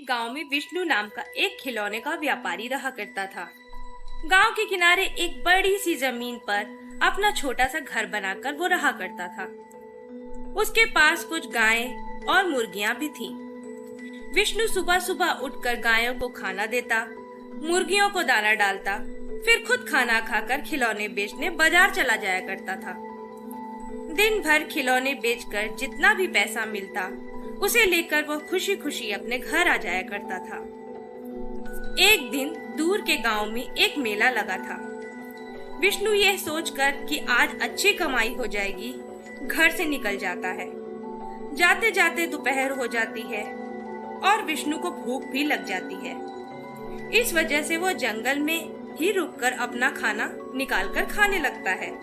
गांव में विष्णु नाम का एक खिलौने का व्यापारी रहा करता था। गांव के किनारे एक बड़ी सी जमीन पर अपना छोटा सा घर बनाकर वो रहा करता था। उसके पास कुछ गायें और मुर्गियां भी थीं। विष्णु सुबह सुबह उठकर गायों को खाना देता, मुर्गियों को दाना डालता, फिर खुद खाना खाकर खिलौने बेचने बाजार चला जाया करता था। दिन भर खिलौने बेचकर जितना भी पैसा मिलता उसे लेकर वो खुशी खुशी अपने घर आ जाया करता था। एक दिन दूर के गांव में एक मेला लगा था। विष्णु यह सोचकर कि आज अच्छी कमाई हो जाएगी, घर से निकल जाता है। जाते जाते दोपहर हो जाती है और विष्णु को भूख भी लग जाती है। इस वजह से वो जंगल में ही रुककर अपना खाना निकालकर खाने लगता है।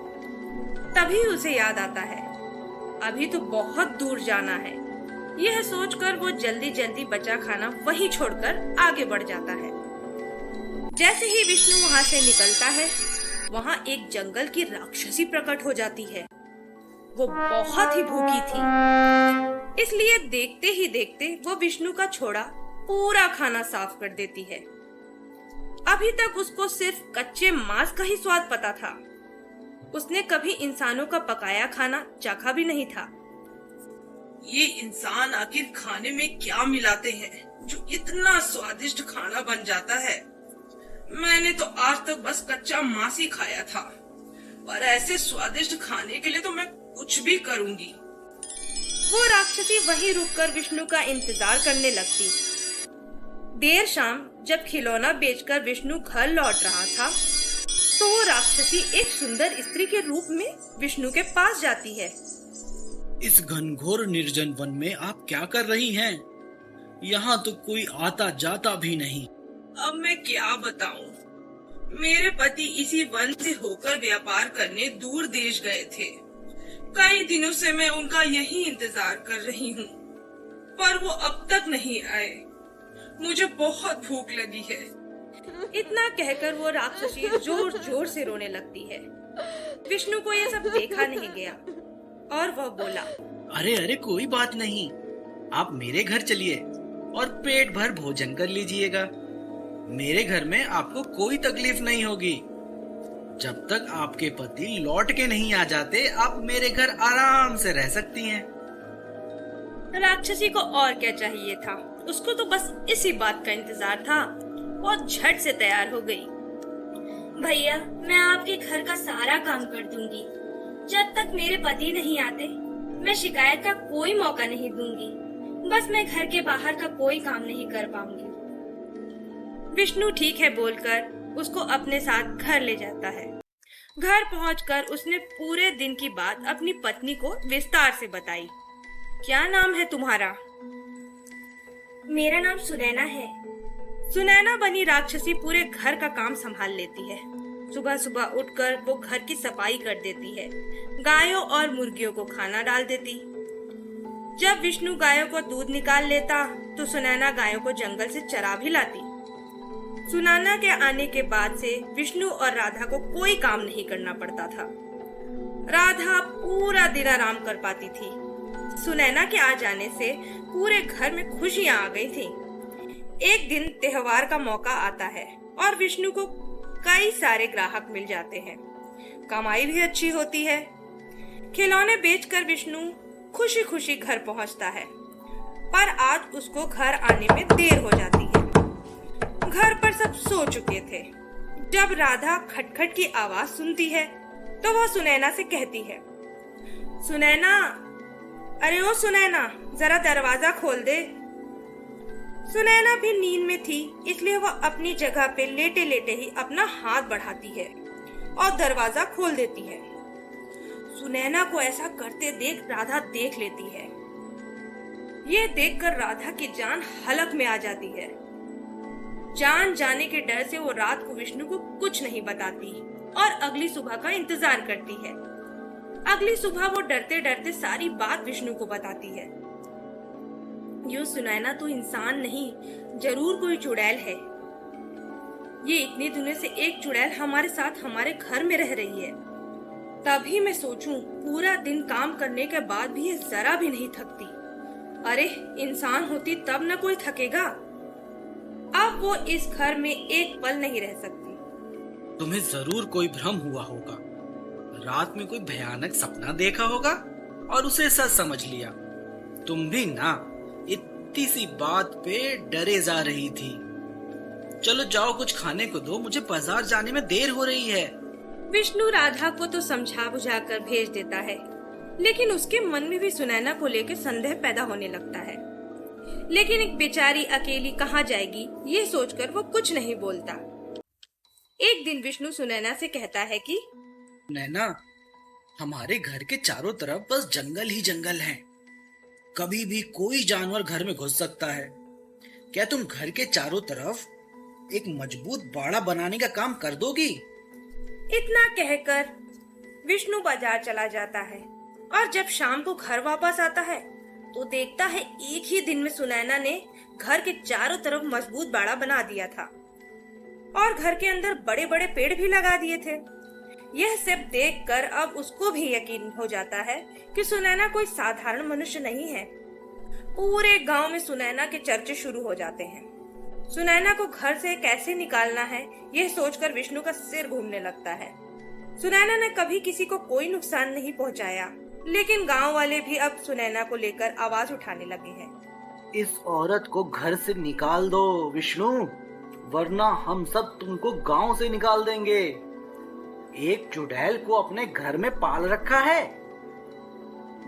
तभी उसे याद आता है, अभी तो बहुत दूर जाना है। यह सोचकर वो जल्दी जल्दी बचा खाना वहीं छोड़कर आगे बढ़ जाता है। जैसे ही विष्णु वहाँ से निकलता है, वहाँ एक जंगल की राक्षसी प्रकट हो जाती है। वो बहुत ही भूखी थी, इसलिए देखते ही देखते वो विष्णु का छोड़ा पूरा खाना साफ कर देती है। अभी तक उसको सिर्फ कच्चे मांस का ही स्वाद पता था। उसने कभी इंसानों का पकाया खाना चखा भी नहीं था। ये इंसान आखिर खाने में क्या मिलाते हैं जो इतना स्वादिष्ट खाना बन जाता है। मैंने तो आज तक बस कच्चा मांस ही खाया था, पर ऐसे स्वादिष्ट खाने के लिए तो मैं कुछ भी करूंगी। वो राक्षसी वहीं रुककर विष्णु का इंतजार करने लगती। देर शाम जब खिलौना बेचकर विष्णु घर लौट रहा था, तो वो राक्षसी एक सुंदर स्त्री के रूप में विष्णु के पास जाती है। इस घनघोर निर्जन वन में आप क्या कर रही हैं? यहाँ तो कोई आता जाता भी नहीं। अब मैं क्या बताऊं? मेरे पति इसी वन से होकर व्यापार करने दूर देश गए थे। कई दिनों से मैं उनका यही इंतजार कर रही हूँ, पर वो अब तक नहीं आए। मुझे बहुत भूख लगी है। इतना कहकर वो राक्षसी जोर जोर से रोने लगती है। विष्णु को यह सब देखा नहीं गया और वह बोला, अरे अरे कोई बात नहीं, आप मेरे घर चलिए और पेट भर भोजन कर लीजिएगा। मेरे घर में आपको कोई तकलीफ नहीं होगी। जब तक आपके पति लौट के नहीं आ जाते, आप मेरे घर आराम से रह सकती हैं। राक्षसी को और क्या चाहिए था? उसको तो बस इसी बात का इंतजार था और झट से तैयार हो गई। भैया, मैं आपके घर का सारा काम कर दूंगी। जब तक मेरे पति नहीं आते, मैं शिकायत का कोई मौका नहीं दूंगी। बस मैं घर के बाहर का कोई काम नहीं कर पाऊंगी। विष्णु ठीक है बोलकर उसको अपने साथ घर ले जाता है। घर पहुंचकर उसने पूरे दिन की बात अपनी पत्नी को विस्तार से बताई। क्या नाम है तुम्हारा? मेरा नाम सुनैना है। सुनैना बनी राक्षसी पूरे घर का काम संभाल लेती है। सुबह सुबह उठकर वो घर की सफाई कर देती है, गायों और मुर्गियों को खाना डाल देती। जब विष्णु गायों को दूध निकाल लेता, तो सुनैना गायों को जंगल से चरा भी लाती। सुनैना के आने के बाद से विष्णु और राधा को कोई काम नहीं करना पड़ता था। राधा पूरा दिन आराम कर पाती थी। सुनैना के आ जाने से पूरे घर में खुशियां आ गई थी। एक दिन त्योहार का मौका आता है और विष्णु को कई सारे ग्राहक मिल जाते हैं। कमाई भी अच्छी होती है। खिलौने बेचकर विष्णु खुशी खुशी घर पहुंचता है, पर आज उसको घर आने में देर हो जाती है। घर पर सब सो चुके थे। जब राधा खटखट की आवाज सुनती है, तो वह सुनैना से कहती है, सुनैना, अरे ओ सुनैना, जरा दरवाजा खोल दे। सुनैना भी नींद में थी, इसलिए वह अपनी जगह पे लेटे लेटे ही अपना हाथ बढ़ाती है और दरवाजा खोल देती है। सुनैना को ऐसा करते देख राधा देख लेती है। ये देखकर राधा की जान हलक में आ जाती है। जान जाने के डर से वो रात को विष्णु को कुछ नहीं बताती और अगली सुबह का इंतजार करती है। अगली सुबह वो डरते डरते सारी बात विष्णु को बताती है। यो सुनैना, तू इंसान नहीं, जरूर कोई चुड़ैल है। ये इतने दिनों से एक चुड़ैल हमारे साथ हमारे घर में रह रही है। तभी मैं सोचूं, पूरा दिन काम करने के बाद भी ये जरा भी नहीं थकती। अरे इंसान होती तब न कोई थकेगा। अब वो इस घर में एक पल नहीं रह सकती। तुम्हें जरूर कोई भ्रम हुआ होगा। रात में कोई भयानक सपना देखा होगा और उसे सच समझ लिया। तुम भी ना इतनी सी बात पे डरे जा रही थी। चलो जाओ, कुछ खाने को दो, मुझे बाजार जाने में देर हो रही है। विष्णु राधा को तो समझा बुझा कर भेज देता है, लेकिन उसके मन में भी सुनैना को लेकर संदेह पैदा होने लगता है। लेकिन एक बेचारी अकेली कहाँ जाएगी, ये सोचकर वो कुछ नहीं बोलता। एक दिन विष्णु सुनैना से कहता है कि नैना, हमारे घर के चारों तरफ बस जंगल ही जंगल है। कभी भी कोई जानवर घर में घुस सकता है। क्या तुम घर के चारों तरफ एक मजबूत बाड़ा बनाने का काम कर दोगी? इतना कहकर विष्णु बाजार चला जाता है और जब शाम को घर वापस आता है तो देखता है एक ही दिन में सुनैना ने घर के चारों तरफ मजबूत बाड़ा बना दिया था और घर के अंदर बड़े बड़े पेड़ भी लगा दिए थे। यह सब देखकर अब उसको भी यकीन हो जाता है कि सुनैना कोई साधारण मनुष्य नहीं है। पूरे गांव में सुनैना के चर्चे शुरू हो जाते हैं। सुनैना को घर से कैसे निकालना है, यह सोचकर विष्णु का सिर घूमने लगता है। सुनैना ने कभी किसी को कोई नुकसान नहीं पहुंचाया, लेकिन गांव वाले भी अब सुनैना को लेकर आवाज उठाने लगे हैं। इस औरत को घर से निकाल दो विष्णु, वरना हम सब तुमको गांव से निकाल देंगे। एक चुड़ैल को अपने घर में पाल रखा है,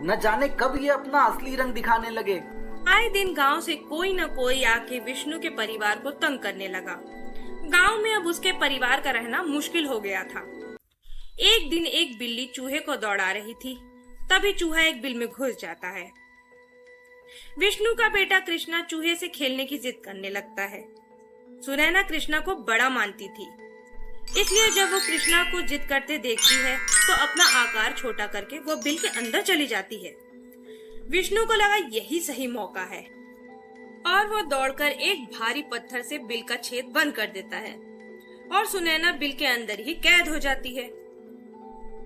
न जाने कब ये अपना असली रंग दिखाने लगे। आए दिन गांव से कोई न कोई आके विष्णु के परिवार को तंग करने लगा। गांव में अब उसके परिवार का रहना मुश्किल हो गया था। एक दिन एक बिल्ली चूहे को दौड़ा रही थी, तभी चूहा एक बिल में घुस जाता है। विष्णु का बेटा कृष्णा चूहे से खेलने की जिद करने लगता है। सुनैना कृष्णा को बड़ा मानती थी, इसलिए जब वो कृष्णा को जिद करते देखती है तो अपना आकार छोटा करके वो बिल के अंदर चली जाती है। विष्णु को लगा यही सही मौका है और वो दौड़कर एक भारी पत्थर से बिल का छेद बंद कर देता है और सुनैना बिल के अंदर ही कैद हो जाती है।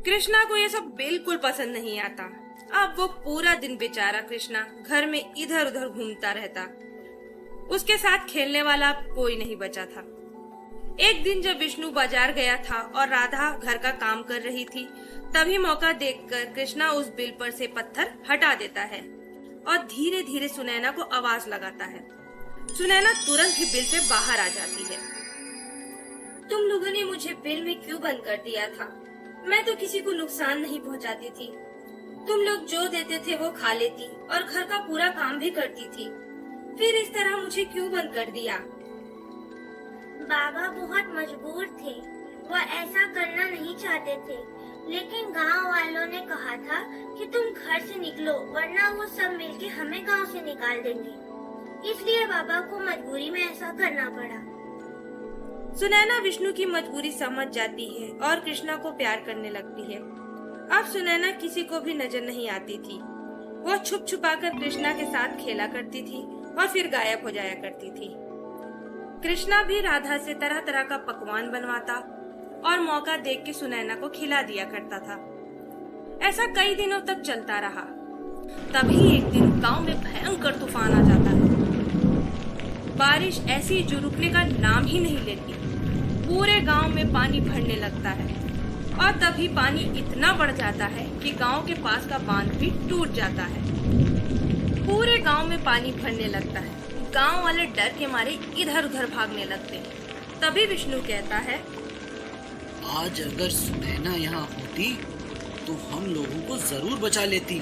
कृष्णा को ये सब बिल्कुल पसंद नहीं आता। अब वो पूरा दिन बेचारा कृष्णा घर में इधर उधर घूमता रहता। उसके साथ खेलने वाला कोई नहीं बचा था। एक दिन जब विष्णु बाजार गया था और राधा घर का काम कर रही थी, तभी मौका देखकर कृष्णा उस बिल पर से पत्थर हटा देता है और धीरे धीरे सुनैना को आवाज लगाता है। सुनैना तुरंत ही बिल से बाहर आ जाती है। तुम लोगों ने मुझे बिल में क्यों बंद कर दिया था? मैं तो किसी को नुकसान नहीं पहुंचाती थी। तुम लोग जो देते थे वो खा लेती और घर का पूरा काम भी करती थी। फिर इस तरह मुझे क्यों बंद कर दिया? बाबा बहुत मजबूर थे, वो ऐसा करना नहीं चाहते थे, लेकिन गांव वालों ने कहा था कि तुम घर से निकलो, वरना वो सब मिलके हमें गांव से निकाल देंगे। इसलिए बाबा को मजबूरी में ऐसा करना पड़ा। सुनैना विष्णु की मजबूरी समझ जाती है और कृष्णा को प्यार करने लगती है। अब सुनैना किसी को भी नजर नहीं आती थी। वो छुप छुपाकर कृष्णा के साथ खेला करती थी और फिर गायब हो जाया करती थी। कृष्णा भी राधा से तरह तरह का पकवान बनवाता और मौका देख के सुनैना को खिला दिया करता था। ऐसा कई दिनों तक चलता रहा। तभी एक दिन गांव में भयंकर तूफान आ जाता है। बारिश ऐसी जो रुकने का नाम ही नहीं लेती। पूरे गांव में पानी भरने लगता है और तभी पानी इतना बढ़ जाता है कि गांव के पास का बांध भी टूट जाता है। पूरे गांव में पानी भरने लगता है। गांव वाले डर के मारे इधर उधर भागने लगते हैं। तभी विष्णु कहता है, आज अगर सुनैना यहाँ होती तो हम लोगों को जरूर बचा लेती।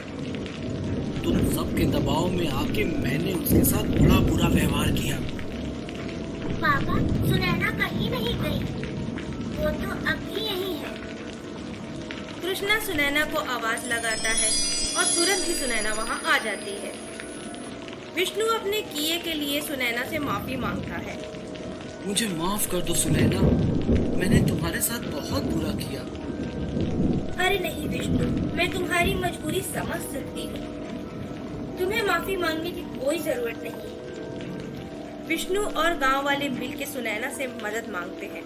तुम सबके दबाव में आके मैंने उसके साथ बड़ा बुरा व्यवहार किया। पापा, सुनैना कहीं नहीं गई, वो तो अब भी यहीं है। कृष्णा सुनैना को आवाज लगाता है और तुरंत ही सुनैना वहाँ आ जाती है। विष्णु अपने किए के लिए सुनैना से माफी मांगता है। मुझे माफ कर दो सुनैना, मैंने तुम्हारे साथ बहुत बुरा किया। अरे नहीं विष्णु, मैं तुम्हारी मजबूरी समझ सकती हूँ। तुम्हें माफी मांगने की कोई जरूरत नहीं। विष्णु और गांव वाले मिलकर सुनैना से मदद मांगते हैं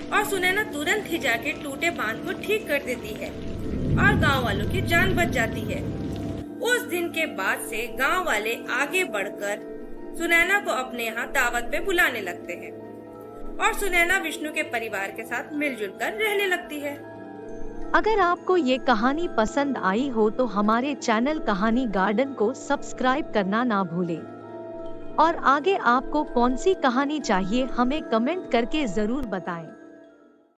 और सुनैना तुरंत ही जाके टूटे बांध को ठीक कर देती है और गांव वालों की जान बच जाती है। उस दिन के बाद से गांव वाले आगे बढ़कर सुनैना को अपने यहाँ दावत पे बुलाने लगते हैं और सुनैना विष्णु के परिवार के साथ मिलजुल कर रहने लगती है। अगर आपको ये कहानी पसंद आई हो तो हमारे चैनल कहानी गार्डन को सब्सक्राइब करना ना भूलें। और आगे आपको कौन सी कहानी चाहिए हमें कमेंट करके जरूर बताएं।